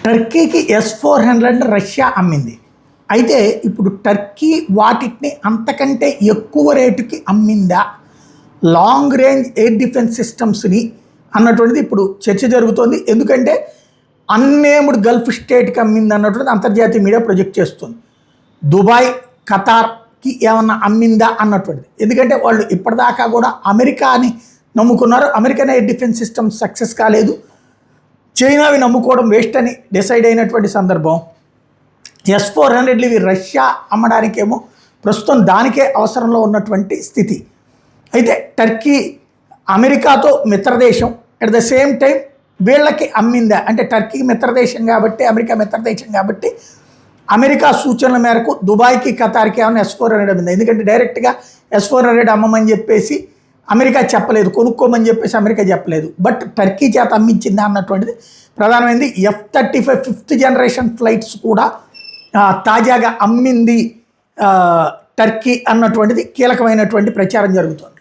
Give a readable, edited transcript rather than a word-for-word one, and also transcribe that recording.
టర్కీకి S-400 Russia అమ్మింది. అయితే ఇప్పుడు టర్కీ వాటిని అంతకంటే ఎక్కువ రేటుకి అమ్మిందా లాంగ్ రేంజ్ ఎయిర్ డిఫెన్స్ సిస్టమ్స్ని అన్నటువంటిది ఇప్పుడు చర్చ జరుగుతోంది. ఎందుకంటే అన్నేముడు గల్ఫ్ స్టేట్కి అమ్మింది అన్నటువంటిది అంతర్జాతీయ మీడియా ప్రొజెక్ట్ చేస్తుంది. దుబాయ్, ఖతార్కి ఏమన్నా అమ్మిందా అన్నటువంటిది. ఎందుకంటే వాళ్ళు ఇప్పటిదాకా కూడా అమెరికాని నమ్ముకున్నారు. American air defence system success కాలేదు, చైనావి నమ్ముకోవడం వేస్ట్ అని డిసైడ్ అయినటువంటి సందర్భం. S-400 ఇవి రష్యా అమ్మడానికేమో ప్రస్తుతం దానికే అవసరంలో ఉన్నటువంటి స్థితి. అయితే టర్కీ అమెరికాతో మిత్రదేశం, అట్ ద సేమ్ టైం వీళ్ళకి అమ్మిందా అంటే టర్కీకి మిత్రదేశం కాబట్టి, అమెరికా మిత్రదేశం కాబట్టి అమెరికా సూచనల మేరకు దుబాయ్కి, ఖతార్కి ఏమైనా S-400 అమ్మింది. ఎందుకంటే డైరెక్ట్గా S-400 అమ్మమని చెప్పేసి అమెరికా చెప్పలేదు, కొనుక్కోమని చెప్పేసి అమెరికా చెప్పలేదు. బట్ టర్కీ చేత అమ్మించిందా అన్నటువంటిది ప్రధానమైనది. F-35 5th జనరేషన్ ఫ్లైట్స్ కూడా తాజాగా అమ్మింది టర్కీ అన్నటువంటిది కీలకమైనటువంటి ప్రచారం జరుగుతుంది.